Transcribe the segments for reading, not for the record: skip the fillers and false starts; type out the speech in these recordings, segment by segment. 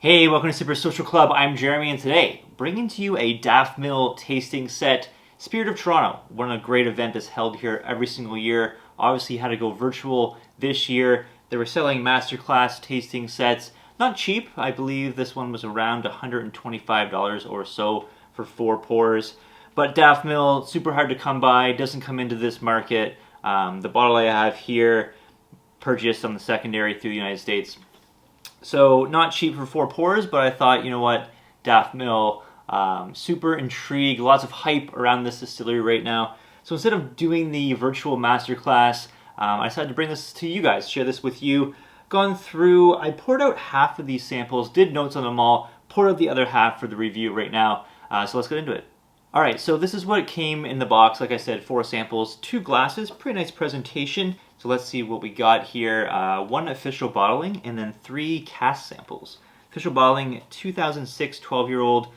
Hey, welcome to Super Social Club. I'm Jeremy, and today, bringing to you a Daftmill tasting set, Spirit of Toronto. One of the great event that's held here every single year. Obviously had to go virtual this year. They were selling Masterclass tasting sets. Not cheap. I believe this one was around $125 or so for 4 pours. But Daftmill, super hard to come by, doesn't come into this market. The bottle I have here, purchased on the secondary through the United States. So not cheap for 4 pours, but I thought, you know what, Daftmill, super intrigued, lots of hype around this distillery right now. So instead of doing the virtual masterclass, I decided to bring this to you guys, share this with you. Gone through, I poured out half of these samples, did notes on them all, poured out the other half for the review right now. So let's get into it. Alright, so this is what it came in the box. Like I said, 4 samples, 2 glasses, pretty nice presentation. So let's see what we got here. 1 official bottling and then 3 cask samples. Official bottling, 2006 12-year-old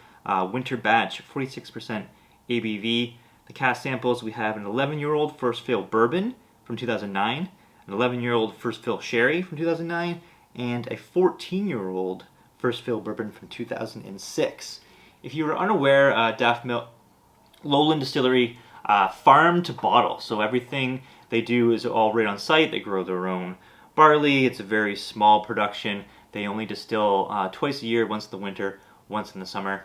Winter Batch, 46% ABV. The cask samples, we have an 11-year-old first fill Bourbon from 2009, an 11-year-old first fill Sherry from 2009, and a 14-year-old first fill Bourbon from 2006. If you were unaware, Daftmill Lowland Distillery, farm to bottle. So everything they do is all right on site. They grow their own barley. It's a very small production. They only distill twice a year, once in the winter, once in the summer.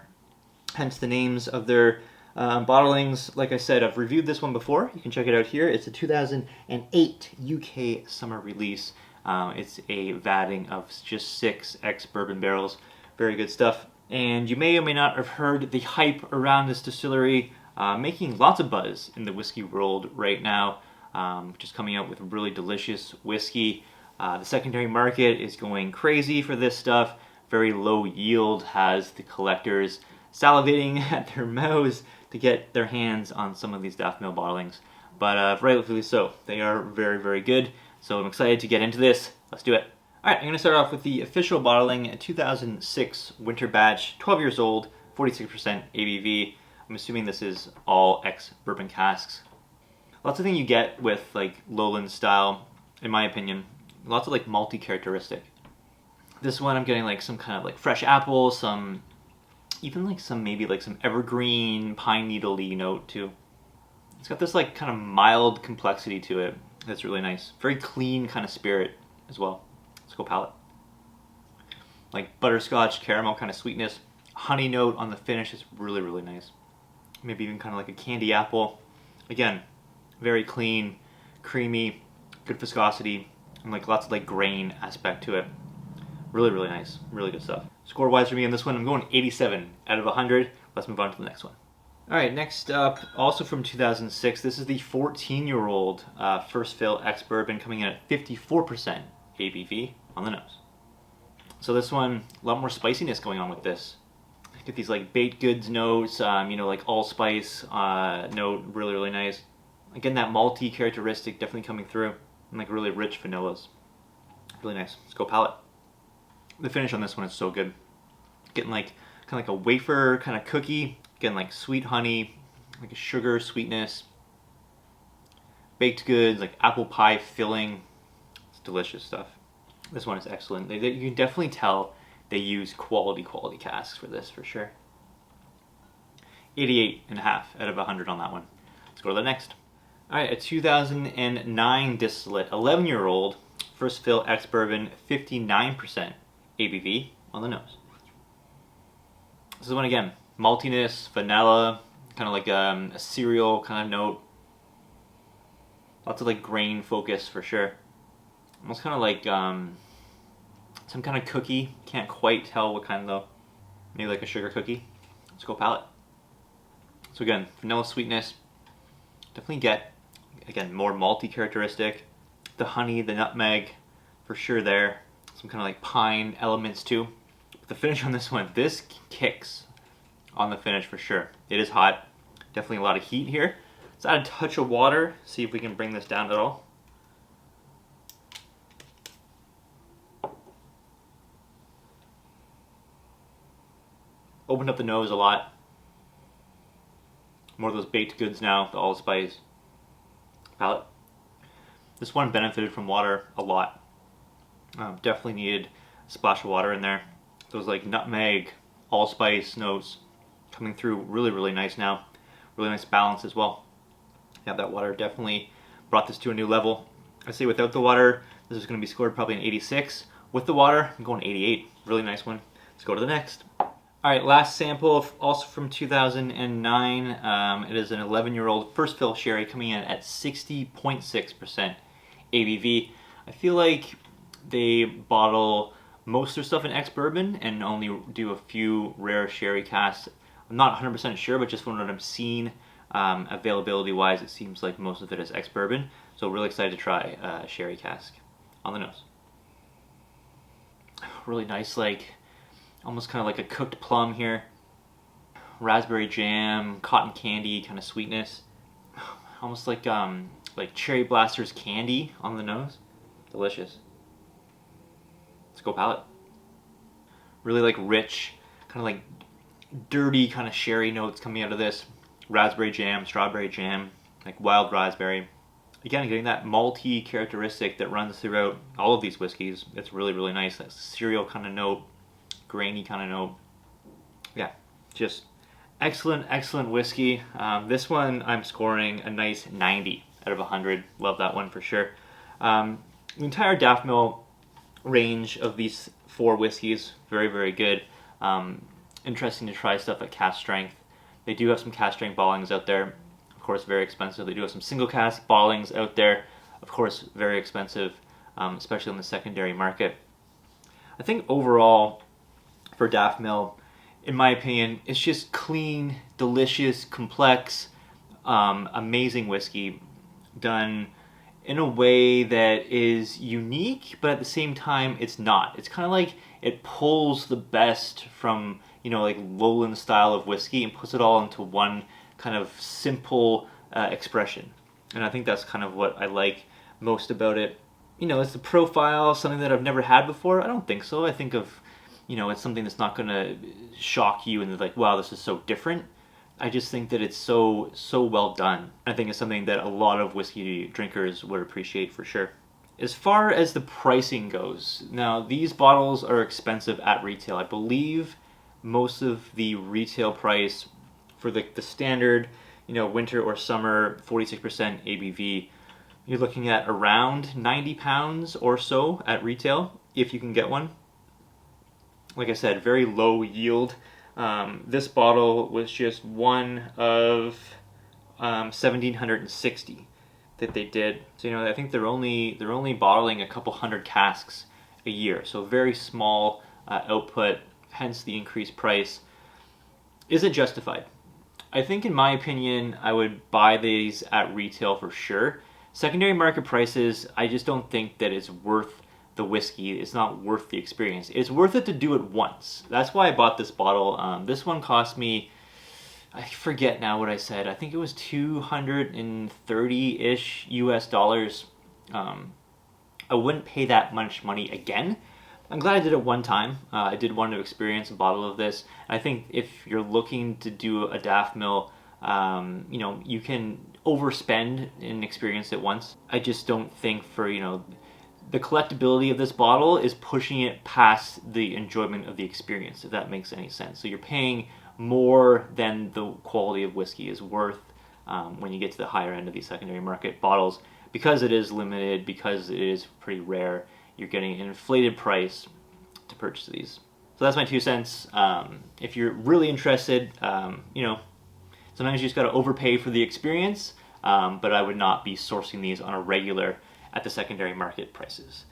Hence the names of their bottlings. Like I said, I've reviewed this one before. You can check it out here. It's a 2008 UK summer release. It's a vatting of just 6 ex-bourbon barrels. Very good stuff. And you may or may not have heard the hype around this distillery, making lots of buzz in the whiskey world right now. Just coming out with really delicious whiskey. The secondary market is going crazy for this stuff. Very low yield, has the collectors salivating at their mouths to get their hands on some of these Daftmill bottlings. But rightfully so. They are very, very good. So I'm excited to get into this. Let's do it. Alright, I'm going to start off with the official bottling, 2006 Winter Batch, 12 years old, 46% ABV. I'm assuming this is all ex-bourbon casks. Lots of things you get with like lowland style, in my opinion. Lots of like malty characteristic. This one I'm getting like some kind of like fresh apple, some even like some maybe like some evergreen pine needle-y note too. It's got this like kind of mild complexity to it that's really nice. Very clean kind of spirit as well. Let's go palate. Like butterscotch, caramel kind of sweetness. Honey note on the finish is really, really nice. Maybe even kind of like a candy apple. Again, very clean, creamy, good viscosity, and like lots of like grain aspect to it. Really, really nice. Really good stuff. Score-wise for me on this one, I'm going 87 out of 100. Let's move on to the next one. Alright, next up, also from 2006, this is the 14-year-old first fill ex-bourbon coming in at 54% ABV on the nose. So this one, a lot more spiciness going on with this. Get these like baked goods notes, you know, like allspice note, really, really nice. Again, that malty characteristic definitely coming through, and like really rich vanillas. Really nice. Let's go palate. The finish on this one is so good. Getting like kind of like a wafer kind of cookie. Getting like sweet honey, like a sugar sweetness. Baked goods, like apple pie filling. It's delicious stuff. This one is excellent. You can definitely tell they use quality casks for this, for sure. 88.5 out of 100 on that one. Let's go to the next. Alright, a 2009 distillate, 11-year-old, first fill ex-bourbon, 59% ABV on the nose. This is one again, maltiness, vanilla, kind of like a cereal kind of note. Lots of like grain focus for sure. Almost kind of like some kind of cookie. Can't quite tell what kind though. Maybe like a sugar cookie. Let's go palate. So again, vanilla sweetness. Definitely get, again, more malty characteristic. The honey, the nutmeg, for sure there. Some kind of like pine elements too. But the finish on this one, this kicks on the finish for sure. It is hot. Definitely a lot of heat here. Let's add a touch of water. See if we can bring this down at all. Opened up the nose a lot. More of those baked goods now, the allspice palette. This one benefited from water a lot. Definitely needed a splash of water in there. those like nutmeg, allspice notes coming through really, really nice now. Really nice balance as well. Yeah, that water definitely brought this to a new level. I'd say without the water, this is going to be scored probably an 86. With the water, I'm going 88. Really nice one. Let's go to the next. All right, last sample, also from 2009. It is an 11-year-old first fill sherry coming in at 60.6% ABV. I feel like they bottle most of their stuff in ex-bourbon and only do a few rare sherry casks. I'm not 100% sure, but just from what I'm seeing, availability-wise, it seems like most of it is ex-bourbon. So really excited to try a sherry cask. On the nose. Really nice, like almost kind of like a cooked plum here. Raspberry jam, cotton candy kind of sweetness. Almost like Cherry Blasters candy on the nose. Delicious. Let's go palate. Really like rich, kind of like dirty kind of sherry notes coming out of this. Raspberry jam, strawberry jam, like wild raspberry. Again, getting that malty characteristic that runs throughout all of these whiskeys. It's really, really nice. That cereal kind of note, grainy kind of note. Yeah, just excellent, excellent whiskey. This one I'm scoring a nice 90 out of 100. Love that one for sure. The entire Daftmill range of these 4 whiskeys, very, very good. Interesting to try stuff at cask strength. They do have some cask strength bottlings out there. Of course, very expensive. They do have some single cask bottlings out there. Of course, very expensive, especially on the secondary market. I think overall, for Daftmill, in my opinion, it's just clean, delicious, complex, amazing whiskey done in a way that is unique, but at the same time, it's not. It's kind of like it pulls the best from, you know, like lowland style of whiskey and puts it all into one kind of simple expression. And I think that's kind of what I like most about it. You know, it's the profile, something that I've never had before. I don't think so. I think of, you know, it's something that's not going to shock you and like, wow, this is so different. I just think that it's so well done. I think it's something that a lot of whiskey drinkers would appreciate for sure. As far as the pricing goes, now these bottles are expensive at retail. I believe most of the retail price for the standard, you know, winter or summer 46% ABV, you're looking at around £90 or so at retail if you can get one. Like I said, very low yield. This bottle was just one of 1,760 that they did. So, you know, I think they're only bottling a couple hundred casks a year. So very small output, hence the increased price. Isn't justified. I think, in my opinion, I would buy these at retail for sure. Secondary market prices, I just don't think that it's worth the whiskey. It's not worth the experience. It's worth it to do it once. That's why I bought this bottle. This one cost me, I forget now what I said. I think it was 230-ish US dollars. I wouldn't pay that much money again. I'm glad I did it one time. I did want to experience a bottle of this. I think if you're looking to do a Daftmill, you know, you can overspend and experience it once. I just don't think for, you know, the collectability of this bottle is pushing it past the enjoyment of the experience, if that makes any sense. So you're paying more than the quality of whiskey is worth when you get to the higher end of these secondary market bottles. Because it is limited, because it is pretty rare, you're getting an inflated price to purchase these. So that's my 2 cents. If you're really interested, you know, sometimes you just gotta overpay for the experience, but I would not be sourcing these on a regular at the secondary market prices.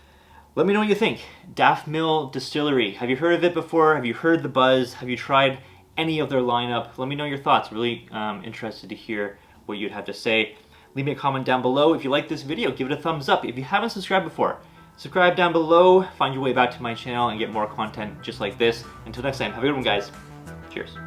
Let me know what you think. Daftmill Distillery, have you heard of it before? Have you heard the buzz? Have you tried any of their lineup? Let me know your thoughts. Really interested to hear what you'd have to say. Leave me a comment down below. If you like this video, give it a thumbs up. If you haven't subscribed before, subscribe down below, find your way back to my channel and get more content just like this. Until next time, have a good one, guys. Cheers.